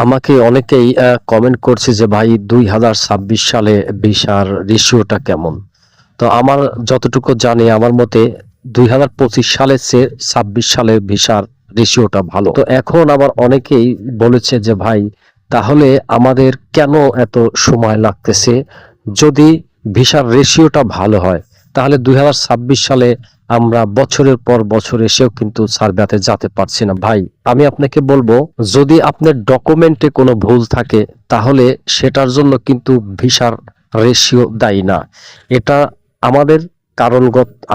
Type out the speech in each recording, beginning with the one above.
আমাকে অনেকেই কমেন্ট করছে যে ভাই 2026 সালে ভিসার রেশিওটা কেমন। তো আমার যতটুকু জানি আমার মতে 2025 সালের চেয়ে 26 সালে ভিসার রেশিওটা ভালো। তো এখন আবার অনেকেই বলেছে যে ভাই তাহলে আমাদের কেন এত সময় লাগতেছে, যদি ভিসার রেশিওটা ভালো হয় তাহলে 2026 সালে আমরা বছরের পর বছর এসেও কিন্তু সার্বিয়াতে যেতে পারছি না। ভাই আমি আপনাকে বলবো, যদি আপনার ডকুমেন্টে কোনো ভুল থাকে তাহলে সেটার জন্য কিন্তু ভিসার রেশিও দায়ী না। এটা আমাদের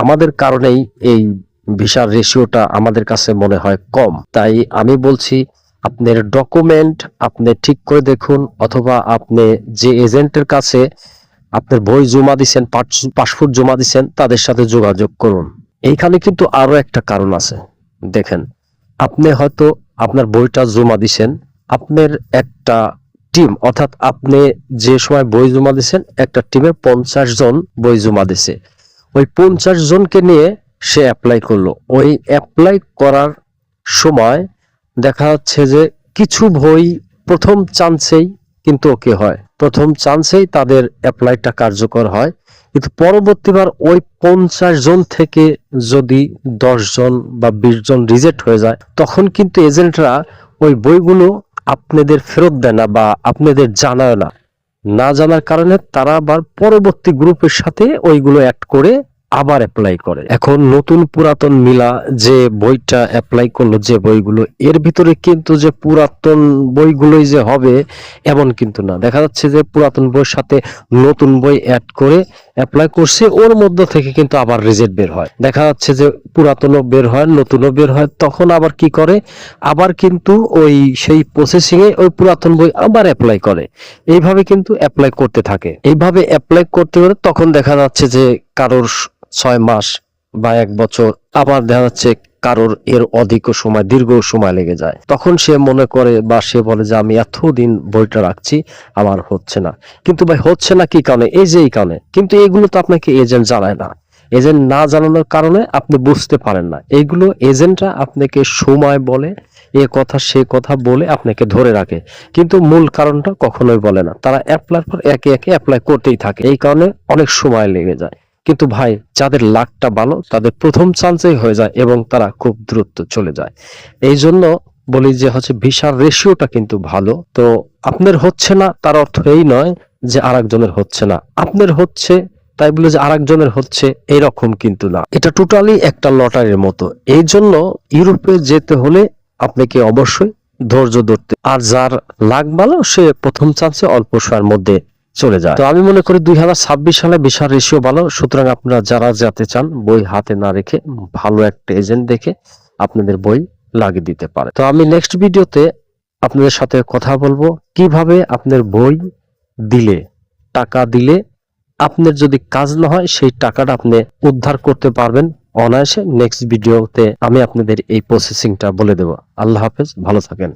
আমাদের কারণেই এই ভিসার রেশিওটা আমাদের কাছে মনে হয় কম। তাই আমি বলছি আপনার ডকুমেন্ট আপনি ঠিক করে দেখুন, অথবা আপনি যে এজেন্টের কাছে আপনার বই জমা দিচ্ছেন, পাসপোর্ট জমা দিচ্ছেন, তাদের সাথে যোগাযোগ করুন। এইখানে কিন্তু আরো একটা কারণ আছে। দেখেন, আপনি হয়তো আপনার বইটা জমা দিচ্ছেন, আপনার একটা টিম, অর্থাৎ আপনি যে সময় বই জমা দিচ্ছেন একটা টিমে 50 জন বই জমা দিছে। ওই 50 জনকে নিয়ে সে অ্যাপ্লাই করলো। ওই অ্যাপ্লাই করার সময় দেখা যাচ্ছে যে কিছু বই প্রথম চান্সেই কিন্তু ওকে হয়, প্রথম চান্সেই তাদের অ্যাপ্লাইটা কার্যকর হয়। কিন্তু পরবর্তীবার ওই 50 জন থেকে যদি 10 জন বা 20 জন রিজেক্ট হয়ে যায়, তখন কিন্তু এজেন্টরা ওই বইগুলো আপনাদের ফেরত দেয় না বা আপনাদের জানায় না। না জানার কারণে তারা আবার পরবর্তী গ্রুপের সাথে ওইগুলো অ্যাড করে আবার অ্যাপ্লাই করে। এখন নতুন পুরাতন মিলা যে বইটা অ্যাপ্লাই করলো, যে বইগুলো, এর ভিতরে কিন্তু যে পুরাতন বইগুলোই যে হবে এমন কিন্তু না। দেখা যাচ্ছে যে পুরাতন বইয়ের সাথে নতুন বই অ্যাড করে অ্যাপ্লাই করছে, ওর মধ্য থেকে কিন্তু আবার রিজেক্ট বের হয়। দেখা যাচ্ছে যে পুরাতনও বের হয়, নতুনও বের হয়। তখন আবার কি করে, আবার কিন্তু ওই সেই প্রসেসিং এ ওই পুরাতন বই আবার অ্যাপ্লাই করে। এইভাবে কিন্তু অ্যাপ্লাই করতে থাকে। এইভাবে অ্যাপ্লাই করতে করে তখন দেখা যাচ্ছে যে কারোর 6 মাস বা 1 বছর, আবার দেখা যাচ্ছে কারোর এর অধিক সময়, দীর্ঘ সময় লেগে যায়। তখন সে মনে করে বা সে বলে যে আমি এতদিন বইটা রাখছি, আমার হচ্ছে না। কিন্তু ভাই হচ্ছে না কি কারণে? এই যে এই কারণে। কিন্তু এগুলো তো আপনাকে এজেন্ট জানায় না। এজেন্ট না জানানোর কারণে আপনি বুঝতে পারেন না। এইগুলো এজেন্টরা আপনাকে সময় বলে, এ কথা সে কথা বলে আপনাকে ধরে রাখে, কিন্তু মূল কারণটা কখনোই বলে না। তারা অ্যাপ্লাই পর একে একে অ্যাপ্লাই করতেই থাকে, এই কারণে অনেক সময় লেগে যায়। কিন্তু ভাই যাদের লাকটা ভালো তাদের প্রথম চান্সেই হয়ে যায় এবং তারা খুব দ্রুত চলে যায়। এই জন্য বলি যে হচ্ছে ভিসার রেশিওটা কিন্তু ভালো। তো আপনার হচ্ছে না তার অর্থ এই নয় যে আরেকজনের হচ্ছে না। আপনার হচ্ছে তাই বলে যে আরেকজনের হচ্ছে এরকম কিন্তু না। এটা টোটালি একটা লটারির মতো। এই জন্য ইউরোপে যেতে হলে আপনাকে অবশ্যই ধৈর্য ধরতে, আর যার লাক ভালো সে প্রথম চান্সে অল্প সময়ের মধ্যে চলে যায়। তো আমি মনে করি 2026 সালে ভিসার রেশিও ভালো। সুতরাং আপনারা যারা যেতে চান বই হাতে না রেখে ভালো একটা এজেন্ট দেখে আপনাদের বই লাগিয়ে দিতে পারে। তো আমি নেক্সট ভিডিওতে আপনাদের সাথে কথা বলবো কিভাবে আপনার বই দিলে, টাকা দিলে আপনার যদি কাজ না হয় সেই টাকাটা আপনি উদ্ধার করতে পারবেন অনায়াসে। নেক্সট ভিডিওতে আমি আপনাদের এই প্রসেসিংটা বলে দেব। আল্লাহ হাফেজ, ভালো থাকেন।